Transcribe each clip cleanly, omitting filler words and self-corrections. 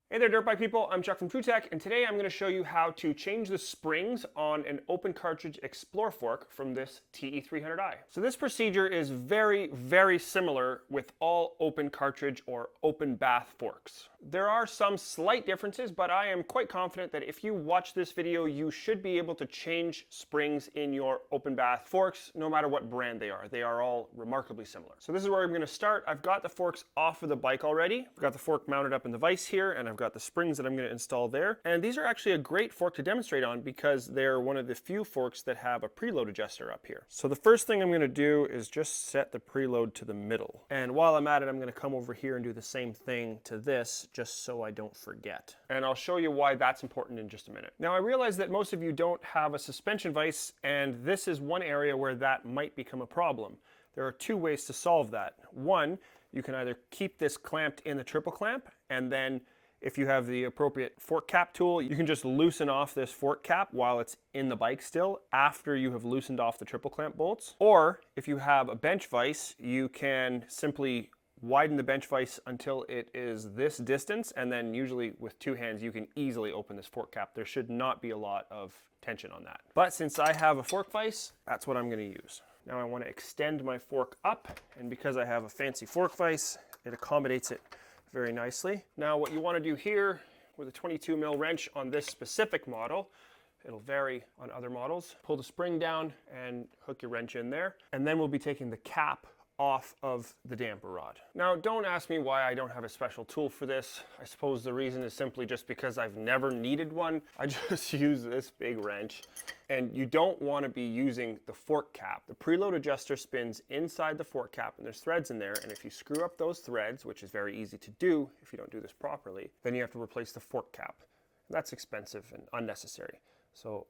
Hey there, dirt bike people. I'm Chuck from TrueTech, and today I'm going to show you how to change the springs on an open cartridge Explore fork from this TE300i. So this procedure is very, very similar with all open cartridge or open bath forks. There are some slight differences, but I am quite confident that if you watch this video, you should be able to change springs in your open bath forks, no matter what brand they are. They are all remarkably similar. So this is where I'm going to start. I've got the forks off of the bike already. I've got the fork mounted up in the vise here, and I've got the springs that I'm going to install there. And these are actually a great fork to demonstrate on because they're one of the few forks that have a preload adjuster up here. So the first thing I'm going to do is just set the preload to the middle. And while I'm at it, I'm going to come over here and do the same thing to this just so I don't forget. And I'll show you why that's important in just a minute. Now I realize that most of you don't have a suspension vise, and this is one area where that might become a problem. There are two ways to solve that. One, you can either keep this clamped in the triple clamp, and then if you have the appropriate fork cap tool, you can just loosen off this fork cap while it's in the bike still after you have loosened off the triple clamp bolts. Or if you have a bench vise, you can simply widen the bench vise until it is this distance, and then usually with two hands you can easily open this fork cap. There should not be a lot of tension on that. But since I have a fork vise, that's what I'm going to use. Now I want to extend my fork up, and because I have a fancy fork vise, it accommodates it very nicely. Now what you want to do here with a 22 mil wrench on this specific model, it'll vary on other models, pull the spring down and hook your wrench in there, and then we'll be taking the cap off of the damper rod. Now don't ask me why I don't have a special tool for this. I suppose the reason is simply just because I've never needed one. I just use this big wrench, and you don't want to be using the fork cap. The preload adjuster spins inside the fork cap, and there's threads in there, and if you screw up those threads, which is very easy to do if you don't do this properly, then you have to replace the fork cap. And that's expensive and unnecessary. So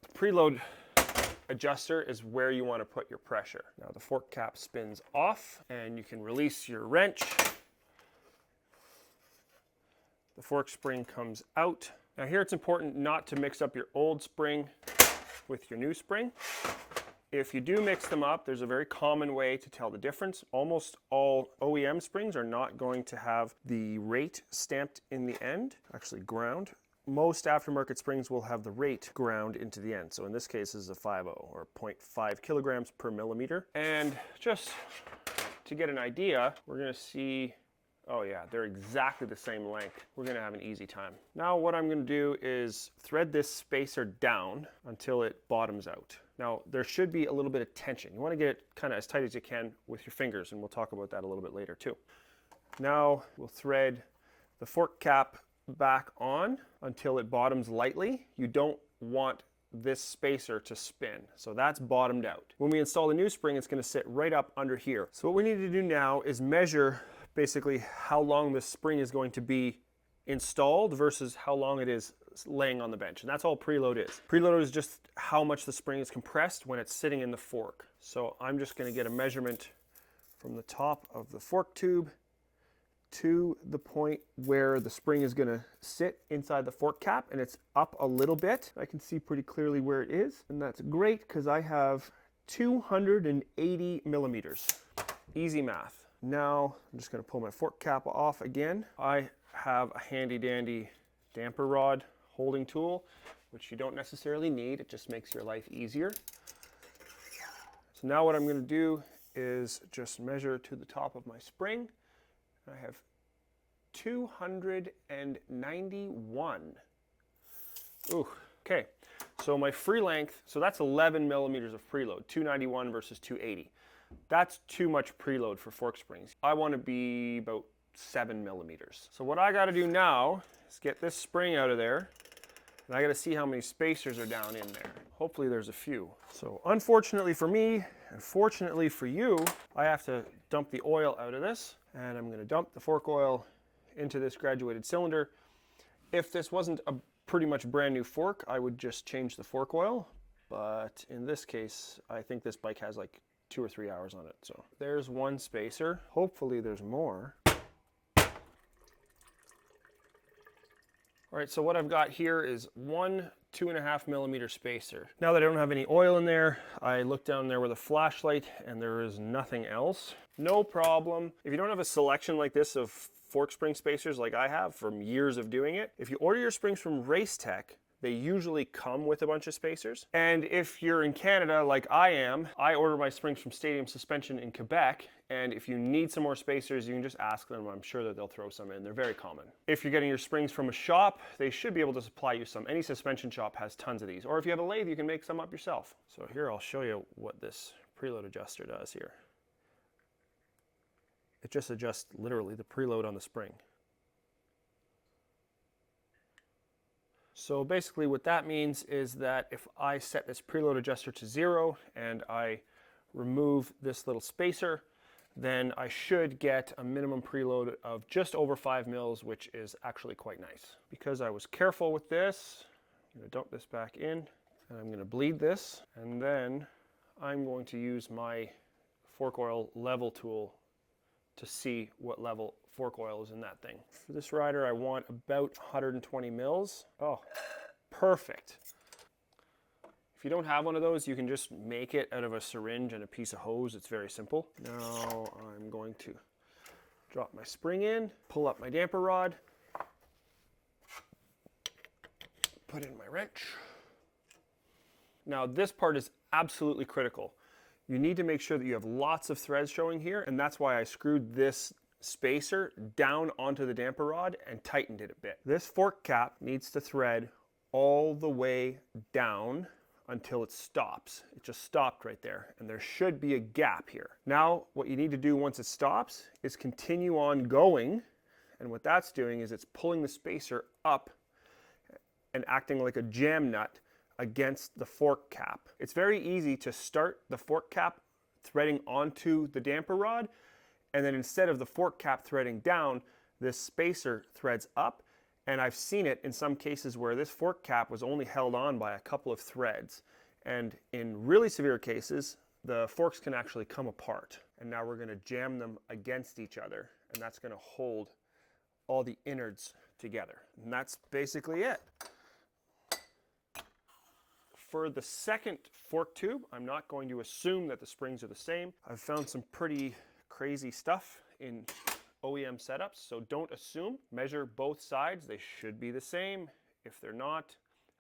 the preload adjuster is where you want to put your pressure. Now the fork cap spins off, and you can release your wrench. The fork spring comes out. Now here it's important not to mix up your old spring with your new spring. If you do mix them up, there's a very common way to tell the difference. Almost all OEM springs are not going to have the rate stamped in the end, actually ground. Most aftermarket springs will have the rate ground into the end. So in this case, this is a 5.0 or 0.5 kilograms per millimeter. And just to get an idea, we're going to see, oh yeah, they're exactly the same length. We're going to have an easy time. Now what I'm going to do is thread this spacer down until it bottoms out. Now there should be a little bit of tension. You want to get it kind of as tight as you can with your fingers, and we'll talk about that a little bit later too. Now we'll thread the fork cap back on until it bottoms lightly. You don't want this spacer to spin. So that's bottomed out. When we install the new spring, it's going to sit right up under here. So what we need to do now is measure basically how long this spring is going to be installed versus how long it is laying on the bench. And that's all preload is. Preload is just how much the spring is compressed when it's sitting in the fork. So I'm just going to get a measurement from the top of the fork tube to the point where the spring is going to sit inside the fork cap, and it's up a little bit. I can see pretty clearly where it is, and that's great because I have 280 millimeters. Easy math. Now I'm just going to pull my fork cap off again. I have a handy dandy damper rod holding tool, which you don't necessarily need. It just makes your life easier. So now what I'm going to do is just measure to the top of my spring. I have 291. Ooh, okay. So my free length, so that's 11 millimeters of preload, 291 versus 280. That's too much preload for fork springs. I want to be about 7 millimeters. So what I got to do now is get this spring out of there, and I got to see how many spacers are down in there. Hopefully there's a few. So unfortunately for me, and fortunately for you, I have to dump the oil out of this. And I'm going to dump the fork oil into this graduated cylinder. If this wasn't a pretty much brand new fork, I would just change the fork oil. But in this case, I think this bike has like 2 or 3 hours on it. So there's one spacer. Hopefully there's more. All right, so what I've got here is one 2.5 millimeter spacer. Now that I don't have any oil in there, I look down there with a flashlight and there is nothing else. No problem. If you don't have a selection like this of fork spring spacers like I have from years of doing it. If you order your springs from Racetech, they usually come with a bunch of spacers. And if you're in Canada like I am, I order my springs from Stadium Suspension in Quebec. And if you need some more spacers, you can just ask them. I'm sure that they'll throw some in. They're very common. If you're getting your springs from a shop, they should be able to supply you some. Any suspension shop has tons of these. Or if you have a lathe, you can make some up yourself. So here, I'll show you what this preload adjuster does here. It just adjusts literally the preload on the spring. So basically what that means is that if I set this preload adjuster to 0 and I remove this little spacer, then I should get a minimum preload of just over 5 mils, which is actually quite nice. Because I was careful with this, I'm going to dump this back in, and I'm going to bleed this, and then I'm going to use my fork oil level tool to see what level fork oil is in that thing. For this rider, I want about 120 mils. Oh, perfect. If you don't have one of those, you can just make it out of a syringe and a piece of hose. It's very simple. Now I'm going to drop my spring in, pull up my damper rod, put in my wrench. Now this part is absolutely critical. You need to make sure that you have lots of threads showing here, and that's why I screwed this spacer down onto the damper rod and tightened it a bit. This fork cap needs to thread all the way down until it stops. It just stopped right there, and there should be a gap here. Now, what you need to do once it stops is continue on going, and what that's doing is it's pulling the spacer up and acting like a jam nut against the fork cap. It's very easy to start the fork cap threading onto the damper rod, and then instead of the fork cap threading down, this spacer threads up. And I've seen it in some cases where this fork cap was only held on by a couple of threads. And in really severe cases, the forks can actually come apart. And now we're going to jam them against each other, and that's going to hold all the innards together. And that's basically it. For the second fork tube, I'm not going to assume that the springs are the same. I've found some pretty crazy stuff in OEM setups, so don't assume. Measure both sides. They should be the same. If they're not,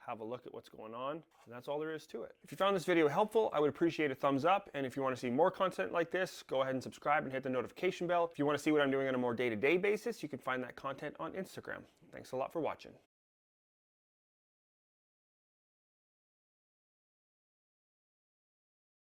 have a look at what's going on, and that's all there is to it. If you found this video helpful, I would appreciate a thumbs up, and if you want to see more content like this, go ahead and subscribe and hit the notification bell. If you want to see what I'm doing on a more day-to-day basis, you can find that content on Instagram. Thanks a lot for watching.